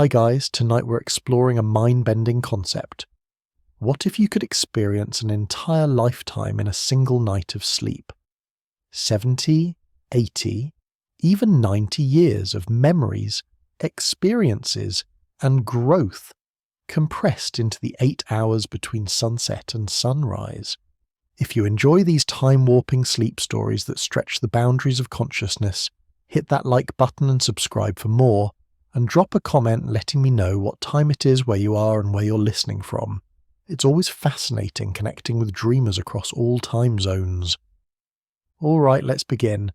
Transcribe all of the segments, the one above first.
Hi guys, tonight we're exploring a mind-bending concept. What if you could experience an entire lifetime in a single night of sleep? 70, 80, even 90 years of memories, experiences, and growth compressed into the 8 hours between sunset and sunrise. If you enjoy these time-warping sleep stories that stretch the boundaries of consciousness, hit that like button and subscribe for more, and drop a comment letting me know what time it is where you are and where you're listening from. It's always fascinating connecting with dreamers across all time zones. Alright, let's begin.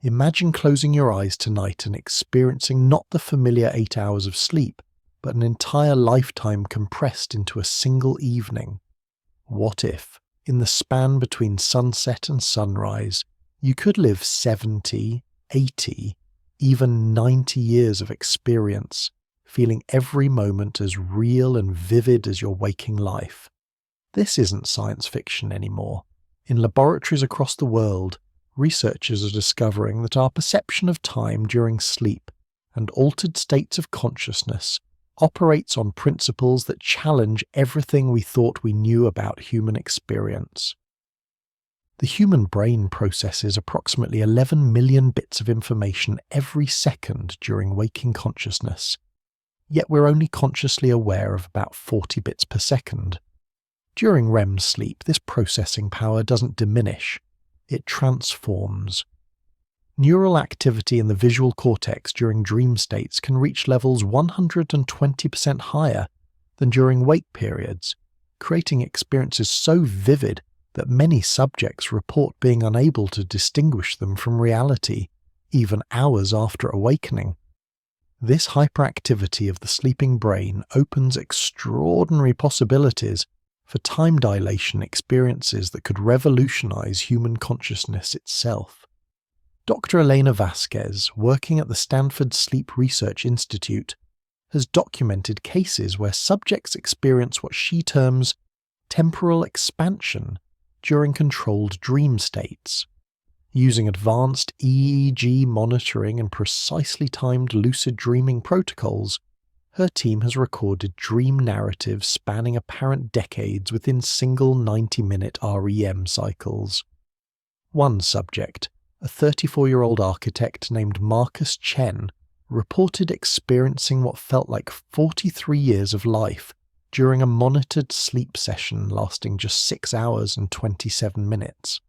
Imagine closing your eyes tonight and experiencing not the familiar 8 hours of sleep, but an entire lifetime compressed into a single evening. What if, in the span between sunset and sunrise, you could live 70, 80, even 90 years of experience, feeling every moment as real and vivid as your waking life? This isn't science fiction anymore. In laboratories across the world, researchers are discovering that our perception of time during sleep and altered states of consciousness operates on principles that challenge everything we thought we knew about human experience. The human brain processes approximately 11 million bits of information every second during waking consciousness, yet we're only consciously aware of about 40 bits per second. During REM sleep, this processing power doesn't diminish, it transforms. Neural activity in the visual cortex during dream states can reach levels 120% higher than during wake periods, creating experiences so vivid that many subjects report being unable to distinguish them from reality, even hours after awakening. This hyperactivity of the sleeping brain opens extraordinary possibilities for time dilation experiences that could revolutionize human consciousness itself. Dr. Elena Vasquez, working at the Stanford Sleep Research Institute, has documented cases where subjects experience what she terms temporal expansion during controlled dream states. Using advanced EEG monitoring and precisely timed lucid dreaming protocols, her team has recorded dream narratives spanning apparent decades within single 90-minute REM cycles. One subject, a 34-year-old architect named Marcus Chen, reported experiencing what felt like 43 years of life during a monitored sleep session lasting just 6 hours and 27 minutes.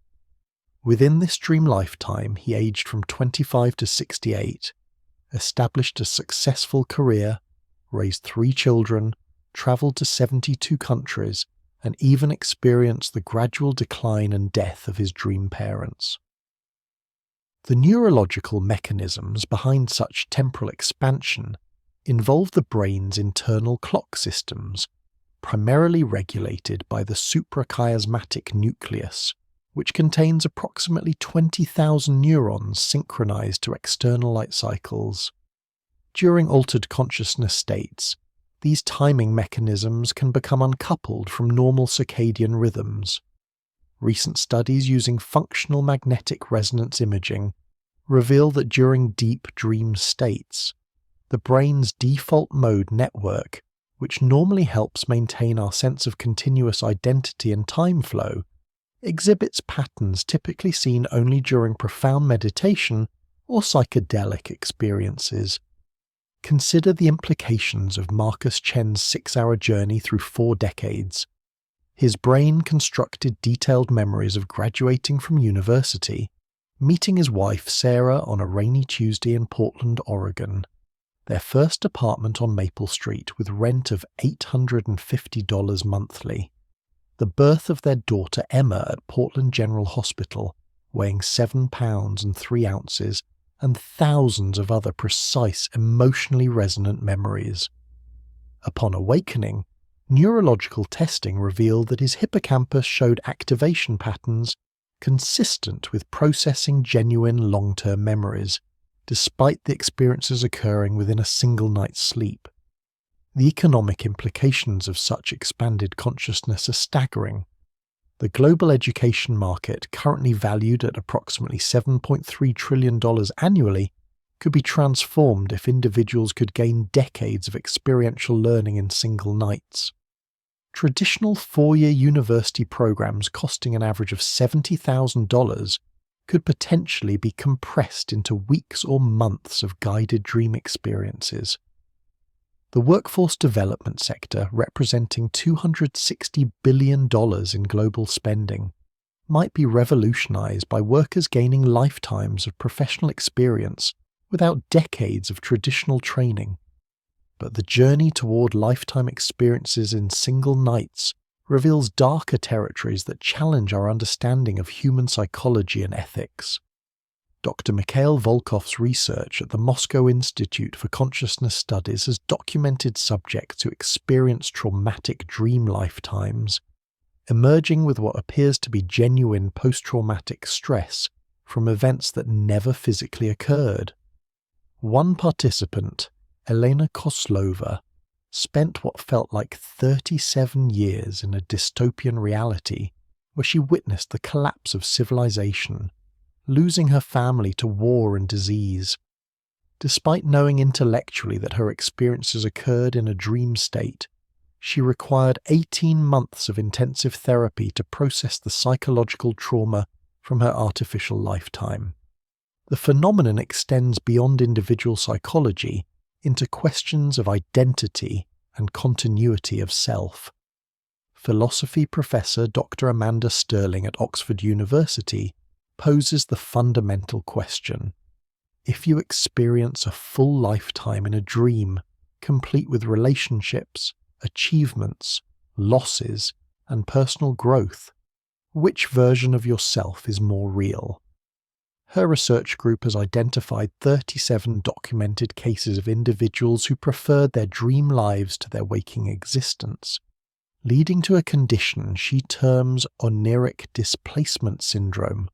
Within this dream lifetime, he aged from 25 to 68, established a successful career, raised 3 children, travelled to 72 countries, and even experienced the gradual decline and death of his dream parents. The neurological mechanisms behind such temporal expansion involve the brain's internal clock systems, primarily regulated by the suprachiasmatic nucleus, which contains approximately 20,000 neurons synchronized to external light cycles. During altered consciousness states, these timing mechanisms can become uncoupled from normal circadian rhythms. Recent studies using functional magnetic resonance imaging reveal that during deep dream states, the brain's default mode network, which normally helps maintain our sense of continuous identity and time flow, exhibits patterns typically seen only during profound meditation or psychedelic experiences. Consider the implications of Marcus Chen's 6-hour journey through 4 decades. His brain constructed detailed memories of graduating from university, meeting his wife Sarah on a rainy Tuesday in Portland, Oregon, their first apartment on Maple Street with rent of $850 monthly, the birth of their daughter Emma at Portland General Hospital, weighing 7 pounds and 3 ounces, and thousands of other precise, emotionally resonant memories. Upon awakening, neurological testing revealed that his hippocampus showed activation patterns consistent with processing genuine long-term memories, despite the experiences occurring within a single night's sleep. The economic implications of such expanded consciousness are staggering. The global education market, currently valued at approximately $7.3 trillion annually, could be transformed if individuals could gain decades of experiential learning in single nights. Traditional 4-year university programs costing an average of $70,000 could potentially be compressed into weeks or months of guided dream experiences. The workforce development sector, representing $260 billion in global spending, might be revolutionized by workers gaining lifetimes of professional experience without decades of traditional training. But the journey toward lifetime experiences in single nights reveals darker territories that challenge our understanding of human psychology and ethics. Dr. Mikhail Volkov's research at the Moscow Institute for Consciousness Studies has documented subjects who experience traumatic dream lifetimes, emerging with what appears to be genuine post-traumatic stress from events that never physically occurred. One participant, Elena Koslova, spent what felt like 37 years in a dystopian reality where she witnessed the collapse of civilization, losing her family to war and disease. Despite knowing intellectually that her experiences occurred in a dream state, she required 18 months of intensive therapy to process the psychological trauma from her artificial lifetime. The phenomenon extends beyond individual psychology into questions of identity and continuity of self. Philosophy professor Dr. Amanda Sterling at Oxford University poses the fundamental question: if you experience a full lifetime in a dream, complete with relationships, achievements, losses, and personal growth, which version of yourself is more real? Her research group has identified 37 documented cases of individuals who preferred their dream lives to their waking existence, leading to a condition she terms oniric displacement syndrome,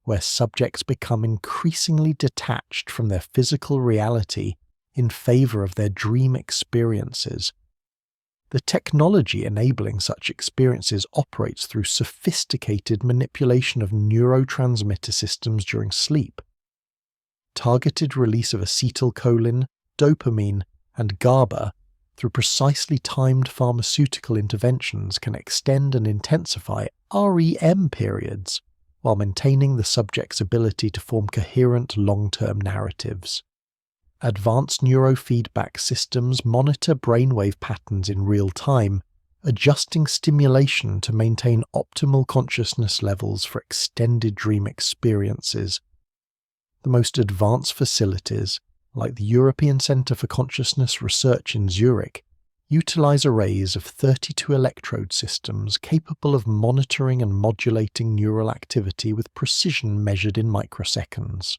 where subjects become increasingly detached from their physical reality in favor of their dream experiences. The technology enabling such experiences operates through sophisticated manipulation of neurotransmitter systems during sleep. Targeted release of acetylcholine, dopamine, and GABA through precisely timed pharmaceutical interventions can extend and intensify REM periods while maintaining the subject's ability to form coherent long-term narratives. Advanced neurofeedback systems monitor brainwave patterns in real time, adjusting stimulation to maintain optimal consciousness levels for extended dream experiences. The most advanced facilities, like the European Centre for Consciousness Research in Zurich, utilize arrays of 32 electrode systems capable of monitoring and modulating neural activity with precision measured in microseconds.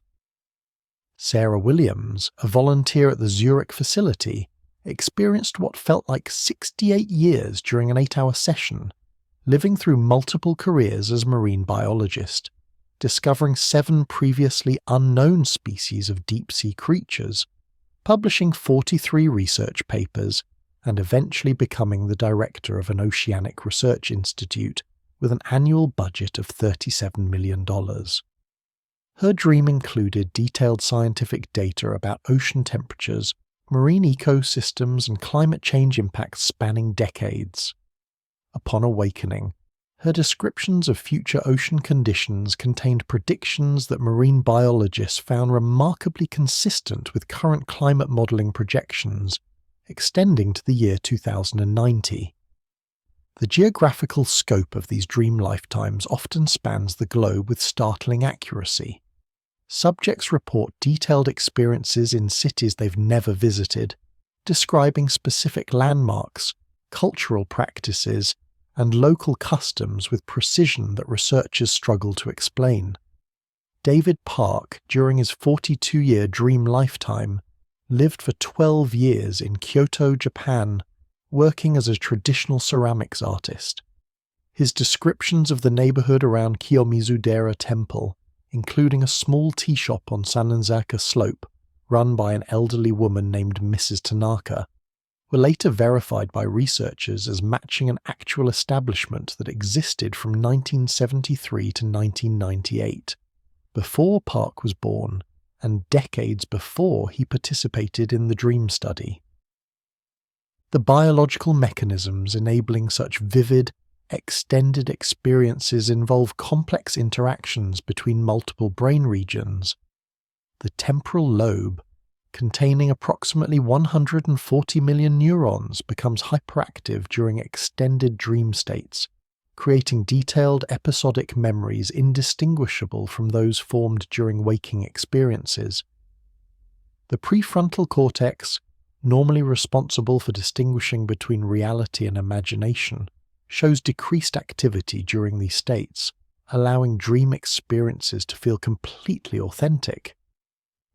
Sarah Williams, a volunteer at the Zurich facility, experienced what felt like 68 years during an 8-hour session, living through multiple careers as a marine biologist, discovering 7 previously unknown species of deep-sea creatures, publishing 43 research papers, and eventually becoming the director of an oceanic research institute with an annual budget of $37 million. Her dream included detailed scientific data about ocean temperatures, marine ecosystems, and climate change impacts spanning decades. Upon awakening, her descriptions of future ocean conditions contained predictions that marine biologists found remarkably consistent with current climate modeling projections, extending to the year 2090. The geographical scope of these dream lifetimes often spans the globe with startling accuracy. Subjects report detailed experiences in cities they've never visited, describing specific landmarks, cultural practices, and local customs with precision that researchers struggle to explain. David Park, during his 42-year dream lifetime, lived for 12 years in Kyoto, Japan, working as a traditional ceramics artist. His descriptions of the neighborhood around Kiyomizu-dera Temple, including a small tea shop on Sanenzaka Slope, run by an elderly woman named Mrs. Tanaka, were later verified by researchers as matching an actual establishment that existed from 1973 to 1998, before Park was born and decades before he participated in the dream study. The biological mechanisms enabling such vivid, extended experiences involve complex interactions between multiple brain regions. The temporal lobe, containing approximately 140 million neurons, becomes hyperactive during extended dream states, creating detailed episodic memories indistinguishable from those formed during waking experiences. The prefrontal cortex, normally responsible for distinguishing between reality and imagination, shows decreased activity during these states, allowing dream experiences to feel completely authentic.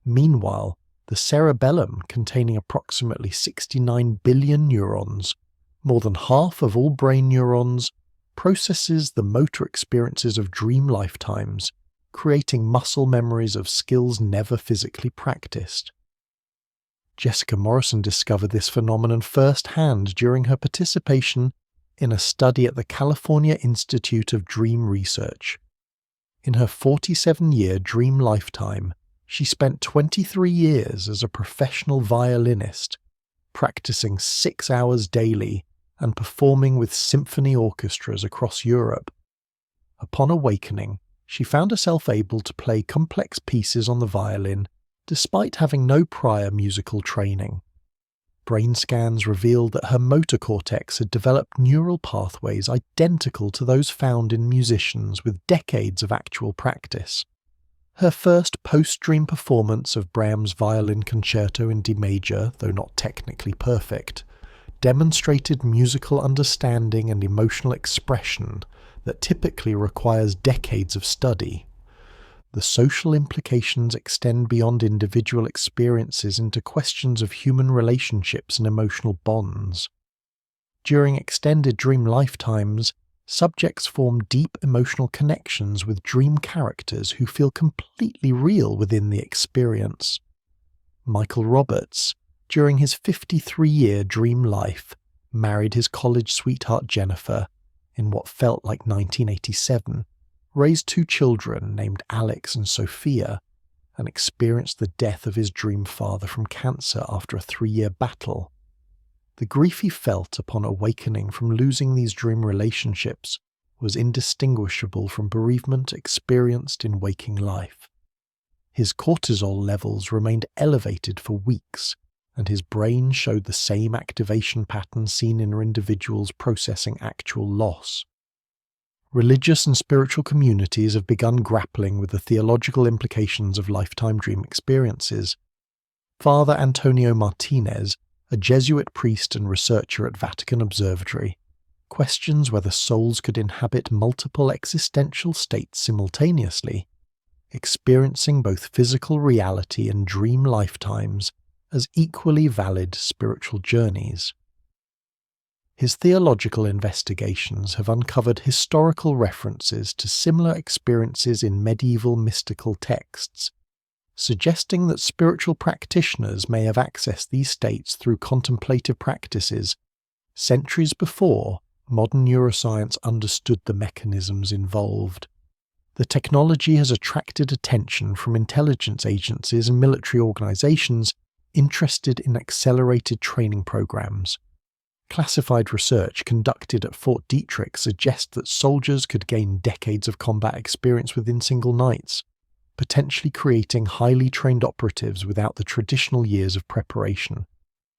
Meanwhile, the cerebellum, containing approximately 69 billion neurons, more than half of all brain neurons, processes the motor experiences of dream lifetimes, creating muscle memories of skills never physically practiced. Jessica Morrison discovered this phenomenon firsthand during her participation in a study at the California Institute of Dream Research. In her 47-year dream lifetime, she spent 23 years as a professional violinist, practicing 6 hours daily and performing with symphony orchestras across Europe. Upon awakening, she found herself able to play complex pieces on the violin despite having no prior musical training. Brain scans revealed that her motor cortex had developed neural pathways identical to those found in musicians with decades of actual practice. Her first post-dream performance of Brahms' Violin Concerto in D major, though not technically perfect, demonstrated musical understanding and emotional expression that typically requires decades of study. The social implications extend beyond individual experiences into questions of human relationships and emotional bonds. During extended dream lifetimes, subjects form deep emotional connections with dream characters who feel completely real within the experience. Michael Roberts, during his 53-year dream life, married his college sweetheart Jennifer in what felt like 1987, raised 2 children named Alex and Sophia, and experienced the death of his dream father from cancer after a 3-year battle. The grief he felt upon awakening from losing these dream relationships was indistinguishable from bereavement experienced in waking life. His cortisol levels remained elevated for weeks, and his brain showed the same activation pattern seen in individuals processing actual loss. Religious and spiritual communities have begun grappling with the theological implications of lifetime dream experiences. Father Antonio Martinez, a Jesuit priest and researcher at Vatican Observatory, questions whether souls could inhabit multiple existential states simultaneously, experiencing both physical reality and dream lifetimes as equally valid spiritual journeys. His theological investigations have uncovered historical references to similar experiences in medieval mystical texts, suggesting that spiritual practitioners may have accessed these states through contemplative practices centuries before modern neuroscience understood the mechanisms involved. The technology has attracted attention from intelligence agencies and military organizations interested in accelerated training programs. Classified research conducted at Fort Detrick suggests that soldiers could gain decades of combat experience within single nights, potentially creating highly trained operatives without the traditional years of preparation.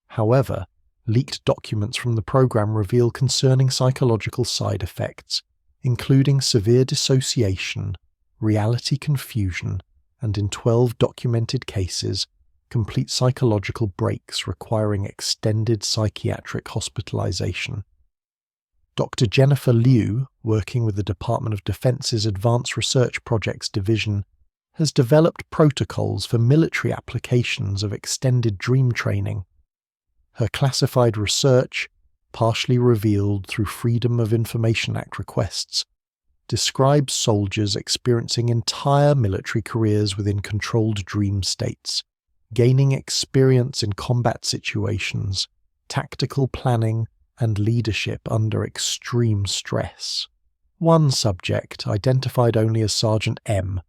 However, leaked documents from the program reveal concerning psychological side effects, including severe dissociation, reality confusion, and in 12 documented cases, complete psychological breaks requiring extended psychiatric hospitalization. Dr. Jennifer Liu, working with the Department of Defense's Advanced Research Projects Division, has developed protocols for military applications of extended dream training. Her classified research, partially revealed through Freedom of Information Act requests, describes soldiers experiencing entire military careers within controlled dream states, gaining experience in combat situations, tactical planning, and leadership under extreme stress. One subject, identified only as Sergeant M,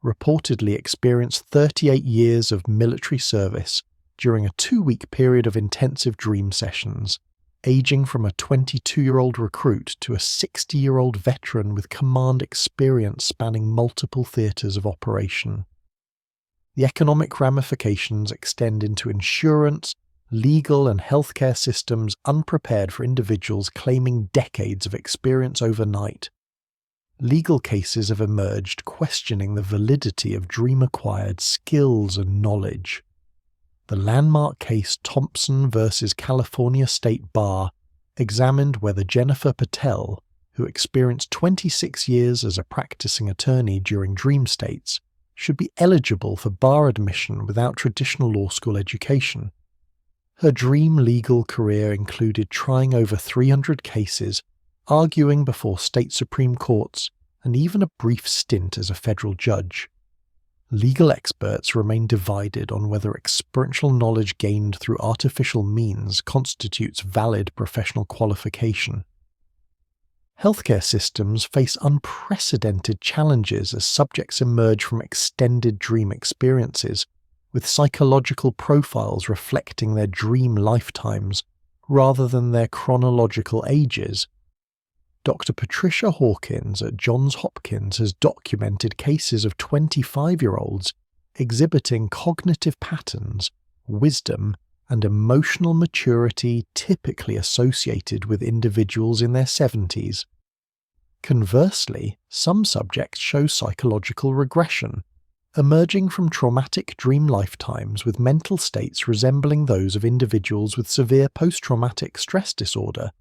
reportedly experienced 38 years of military service during a 2-week period of intensive dream sessions, aging from a 22-year-old recruit to a 60-year-old veteran with command experience spanning multiple theatres of operation. The economic ramifications extend into insurance, legal and healthcare systems unprepared for individuals claiming decades of experience overnight. Legal cases have emerged questioning the validity of dream-acquired skills and knowledge. The landmark case Thompson v. California State Bar examined whether Jennifer Patel, who experienced 26 years as a practicing attorney during dream states, should be eligible for bar admission without traditional law school education. Her dream legal career included trying over 300 cases, arguing before state supreme courts, and even a brief stint as a federal judge. Legal experts remain divided on whether experiential knowledge gained through artificial means constitutes valid professional qualification. Healthcare systems face unprecedented challenges as subjects emerge from extended dream experiences, with psychological profiles reflecting their dream lifetimes rather than their chronological ages. Dr. Patricia Hawkins at Johns Hopkins has documented cases of 25-year-olds exhibiting cognitive patterns, wisdom, and emotional maturity typically associated with individuals in their 70s. Conversely, some subjects show psychological regression, emerging from traumatic dream lifetimes with mental states resembling those of individuals with severe post-traumatic stress disorder,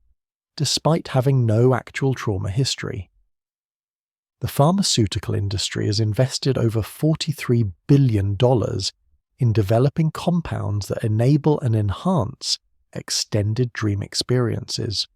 despite having no actual trauma history. The pharmaceutical industry has invested over $43 billion in developing compounds that enable and enhance extended dream experiences.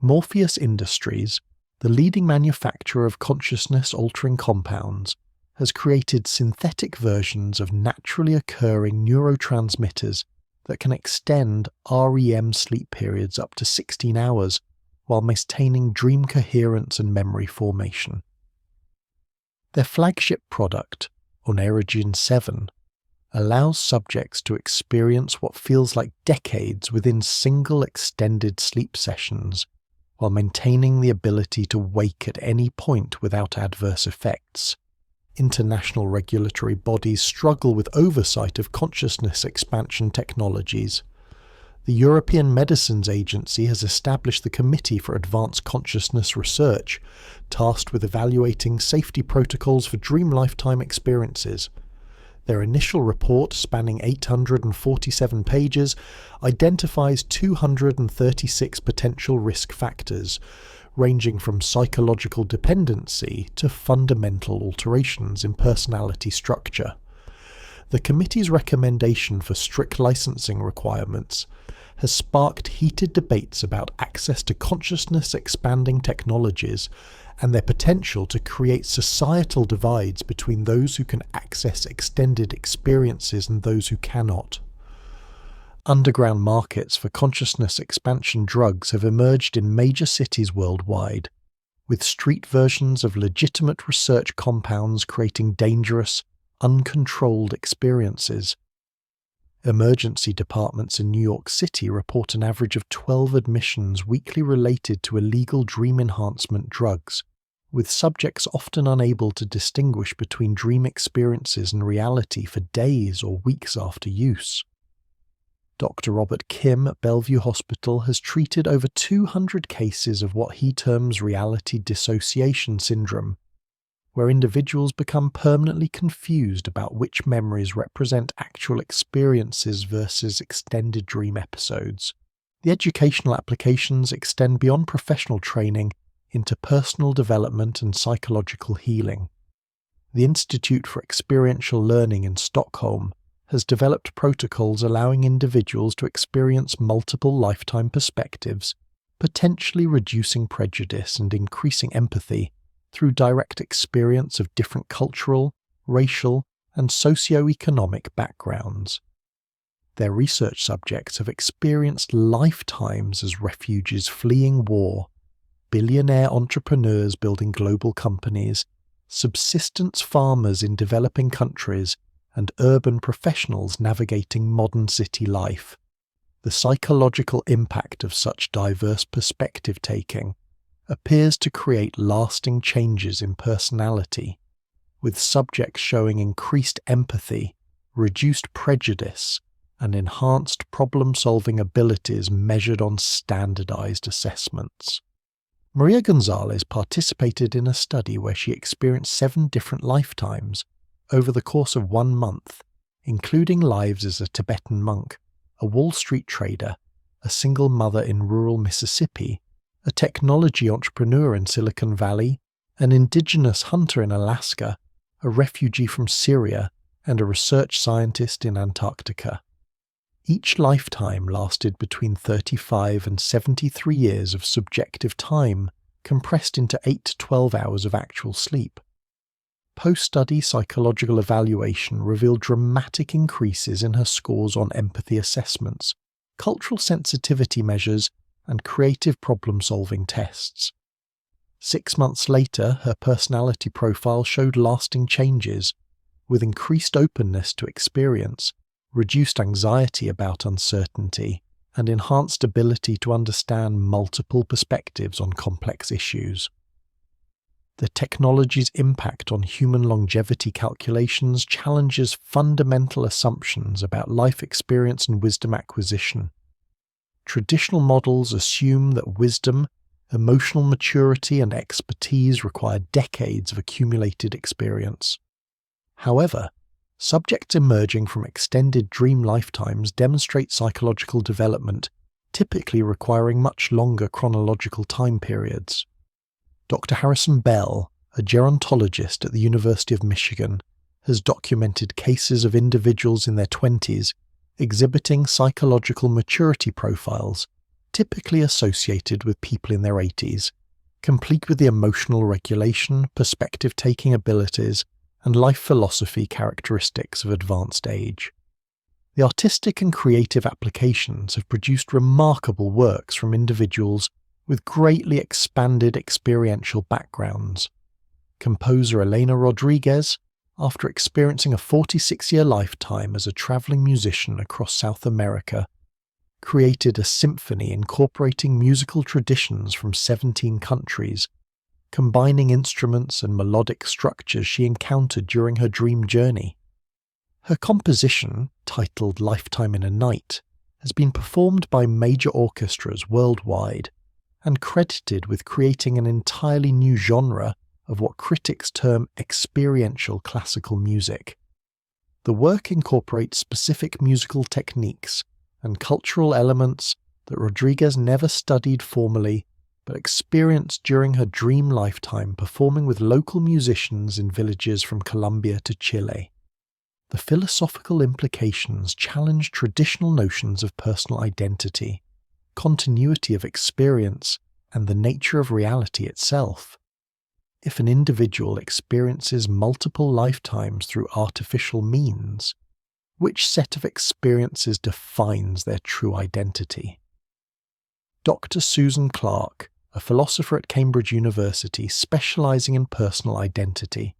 Morpheus Industries, the leading manufacturer of consciousness-altering compounds, has created synthetic versions of naturally occurring neurotransmitters that can extend REM sleep periods up to 16 hours while maintaining dream coherence and memory formation. Their flagship product, Narration 7, allows subjects to experience what feels like decades within single extended sleep sessions, while maintaining the ability to wake at any point without adverse effects. International regulatory bodies struggle with oversight of consciousness expansion technologies. The European Medicines Agency has established the Committee for Advanced Consciousness Research, tasked with evaluating safety protocols for dream lifetime experiences. Their initial report, spanning 847 pages, identifies 236 potential risk factors, ranging from psychological dependency to fundamental alterations in personality structure. The committee's recommendation for strict licensing requirements has sparked heated debates about access to consciousness-expanding technologies and their potential to create societal divides between those who can access extended experiences and those who cannot. Underground markets for consciousness expansion drugs have emerged in major cities worldwide, with street versions of legitimate research compounds creating dangerous, uncontrolled experiences. Emergency departments in New York City report an average of 12 admissions weekly related to illegal dream enhancement drugs, with subjects often unable to distinguish between dream experiences and reality for days or weeks after use. Dr. Robert Kim at Bellevue Hospital has treated over 200 cases of what he terms reality dissociation syndrome, where individuals become permanently confused about which memories represent actual experiences versus extended dream episodes. The educational applications extend beyond professional training into personal development and psychological healing. The Institute for Experiential Learning in Stockholm has developed protocols allowing individuals to experience multiple lifetime perspectives, potentially reducing prejudice and increasing empathy through direct experience of different cultural, racial, and socio-economic backgrounds. Their research subjects have experienced lifetimes as refugees fleeing war, billionaire entrepreneurs building global companies, subsistence farmers in developing countries, and urban professionals navigating modern city life. The psychological impact of such diverse perspective-taking appears to create lasting changes in personality, with subjects showing increased empathy, reduced prejudice, and enhanced problem-solving abilities measured on standardized assessments. Maria Gonzalez participated in a study where she experienced 7 different lifetimes over the course of 1 month, including lives as a Tibetan monk, a Wall Street trader, a single mother in rural Mississippi, a technology entrepreneur in Silicon Valley, an indigenous hunter in Alaska, a refugee from Syria, and a research scientist in Antarctica. Each lifetime lasted between 35 and 73 years of subjective time, compressed into 8 to 12 hours of actual sleep. Post-study psychological evaluation revealed dramatic increases in her scores on empathy assessments, cultural sensitivity measures, and creative problem-solving tests. 6 months later, her personality profile showed lasting changes, with increased openness to experience, reduced anxiety about uncertainty, and enhanced ability to understand multiple perspectives on complex issues. The technology's impact on human longevity calculations challenges fundamental assumptions about life experience and wisdom acquisition. Traditional models assume that wisdom, emotional maturity, and expertise require decades of accumulated experience. However, subjects emerging from extended dream lifetimes demonstrate psychological development, typically requiring much longer chronological time periods. Dr. Harrison Bell, a gerontologist at the University of Michigan, has documented cases of individuals in their 20s exhibiting psychological maturity profiles typically associated with people in their 80s, complete with the emotional regulation, perspective-taking abilities, and life philosophy characteristics of advanced age. The artistic and creative applications have produced remarkable works from individuals with greatly expanded experiential backgrounds. Composer Elena Rodriguez, after experiencing a 46-year lifetime as a traveling musician across South America, created a symphony incorporating musical traditions from 17 countries, combining instruments and melodic structures she encountered during her dream journey. Her composition, titled Lifetime in a Night, has been performed by major orchestras worldwide and credited with creating an entirely new genre of what critics term experiential classical music. The work incorporates specific musical techniques and cultural elements that Rodriguez never studied formally but experienced during her dream lifetime performing with local musicians in villages from Colombia to Chile. The philosophical implications challenge traditional notions of personal identity, continuity of experience, and the nature of reality itself. If an individual experiences multiple lifetimes through artificial means, which set of experiences defines their true identity? Dr. Susan Clarke, a philosopher at Cambridge University specializing in personal identity,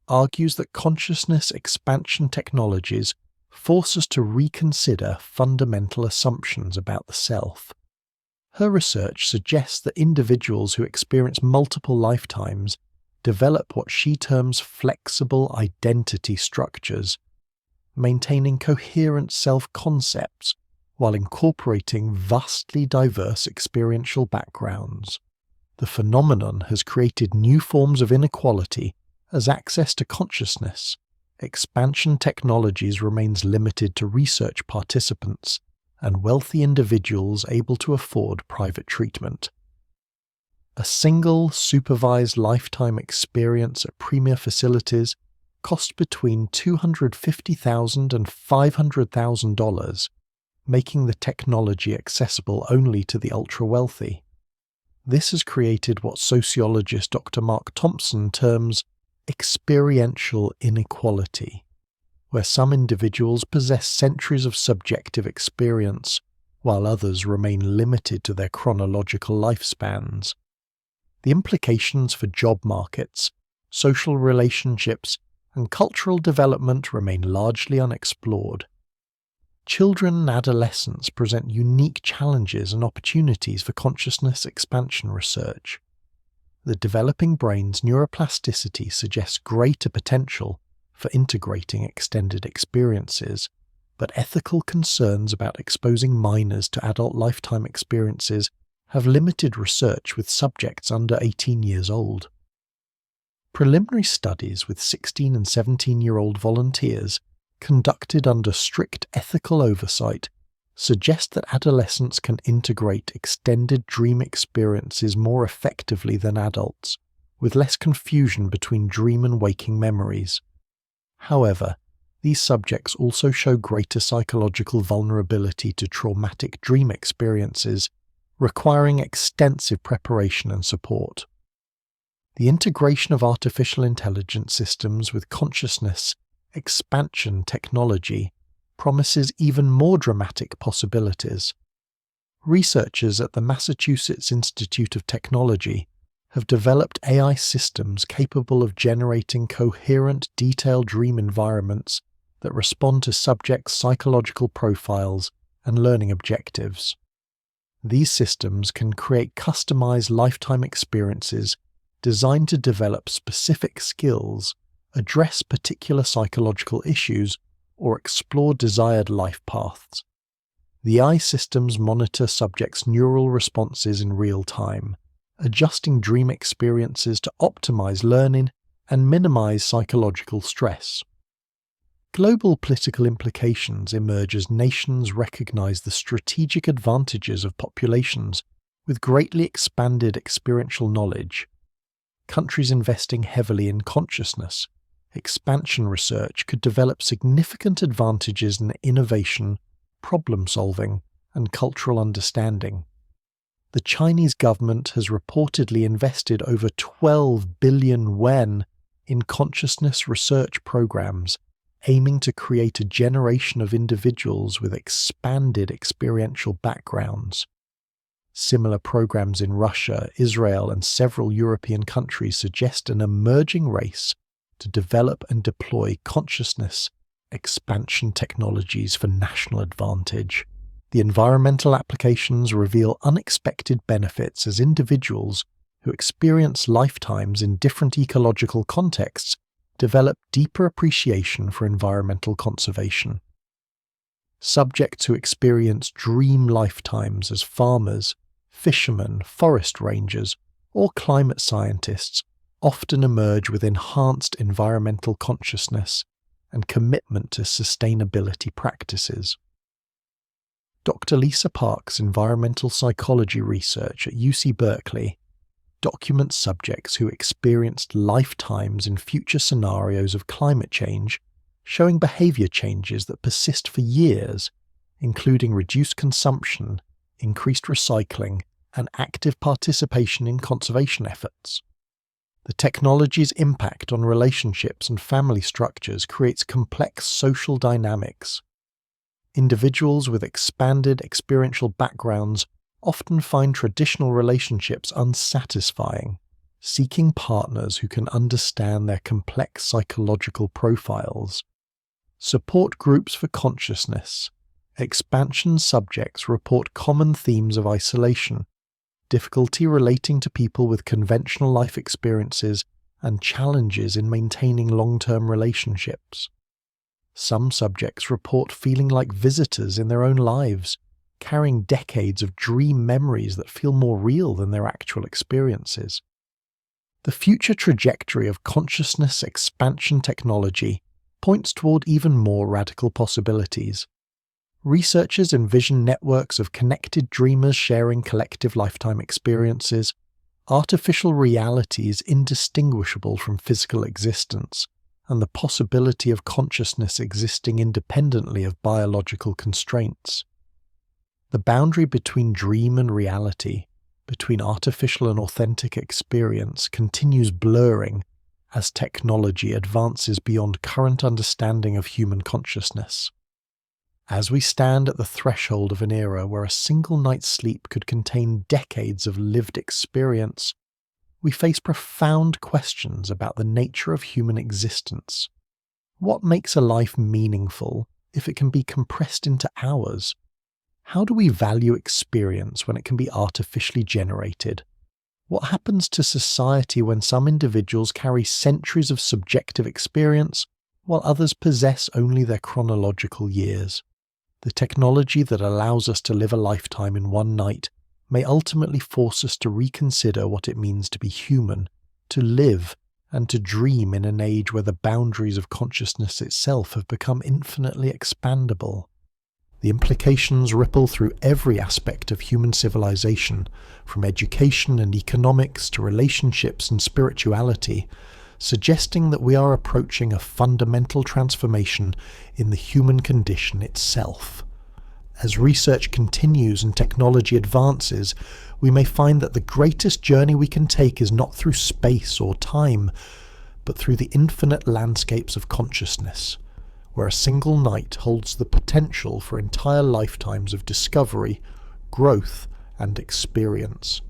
argues that consciousness expansion technologies force us to reconsider fundamental assumptions about the self. Her research suggests that individuals who experience multiple lifetimes develop what she terms flexible identity structures, maintaining coherent self-concepts while incorporating vastly diverse experiential backgrounds. The phenomenon has created new forms of inequality as access to consciousness, expansion technologies remains limited to research participants and wealthy individuals able to afford private treatment. A single supervised lifetime experience at premier facilities costs between $250,000 and $500,000, making the technology accessible only to the ultra-wealthy. This has created what sociologist Dr. Mark Thompson terms experiential inequality, where some individuals possess centuries of subjective experience, while others remain limited to their chronological lifespans. The implications for job markets, social relationships, and cultural development remain largely unexplored. Children and adolescents present unique challenges and opportunities for consciousness expansion research. The developing brain's neuroplasticity suggests greater potential for integrating extended experiences, but ethical concerns about exposing minors to adult lifetime experiences have limited research with subjects under 18 years old. Preliminary studies with 16 and 17-year-old volunteers, conducted under strict ethical oversight, suggest that adolescents can integrate extended dream experiences more effectively than adults, with less confusion between dream and waking memories. However, these subjects also show greater psychological vulnerability to traumatic dream experiences, requiring extensive preparation and support. The integration of artificial intelligence systems with consciousness expansion technology promises even more dramatic possibilities. Researchers at the Massachusetts Institute of Technology have developed AI systems capable of generating coherent, detailed dream environments that respond to subjects' psychological profiles and learning objectives. These systems can create customized lifetime experiences designed to develop specific skills, address particular psychological issues, or explore desired life paths. The eye systems monitor subjects' neural responses in real time, adjusting dream experiences to optimize learning and minimize psychological stress. Global political implications emerge as nations recognize the strategic advantages of populations with greatly expanded experiential knowledge. Countries investing heavily in consciousness expansion research could develop significant advantages in innovation, problem-solving, and cultural understanding. The Chinese government has reportedly invested over 12 billion yuan in consciousness research programs, aiming to create a generation of individuals with expanded experiential backgrounds. Similar programs in Russia, Israel, and several European countries suggest an emerging race to develop and deploy consciousness expansion technologies for national advantage. The environmental applications reveal unexpected benefits as individuals who experience lifetimes in different ecological contexts develop deeper appreciation for environmental conservation. Subjects who experience dream lifetimes as farmers, fishermen, forest rangers, or climate scientists often emerge with enhanced environmental consciousness and commitment to sustainability practices. Dr. Lisa Park's environmental psychology research at UC Berkeley documents subjects who experienced lifetimes in future scenarios of climate change, showing behavior changes that persist for years, including reduced consumption, increased recycling, and active participation in conservation efforts. The technology's impact on relationships and family structures creates complex social dynamics. Individuals with expanded experiential backgrounds often find traditional relationships unsatisfying, seeking partners who can understand their complex psychological profiles. Support groups for consciousness expansion subjects report common themes of isolation, difficulty relating to people with conventional life experiences, and challenges in maintaining long-term relationships. Some subjects report feeling like visitors in their own lives, carrying decades of dream memories that feel more real than their actual experiences. The future trajectory of consciousness expansion technology points toward even more radical possibilities. Researchers envision networks of connected dreamers sharing collective lifetime experiences, artificial realities indistinguishable from physical existence, and the possibility of consciousness existing independently of biological constraints. The boundary between dream and reality, between artificial and authentic experience, continues blurring as technology advances beyond current understanding of human consciousness. As we stand at the threshold of an era where a single night's sleep could contain decades of lived experience, we face profound questions about the nature of human existence. What makes a life meaningful if it can be compressed into hours? How do we value experience when it can be artificially generated? What happens to society when some individuals carry centuries of subjective experience while others possess only their chronological years? The technology that allows us to live a lifetime in one night may ultimately force us to reconsider what it means to be human, to live, and to dream in an age where the boundaries of consciousness itself have become infinitely expandable. The implications ripple through every aspect of human civilization, from education and economics to relationships and spirituality, suggesting that we are approaching a fundamental transformation in the human condition itself. As research continues and technology advances, we may find that the greatest journey we can take is not through space or time, but through the infinite landscapes of consciousness, where a single night holds the potential for entire lifetimes of discovery, growth, and experience.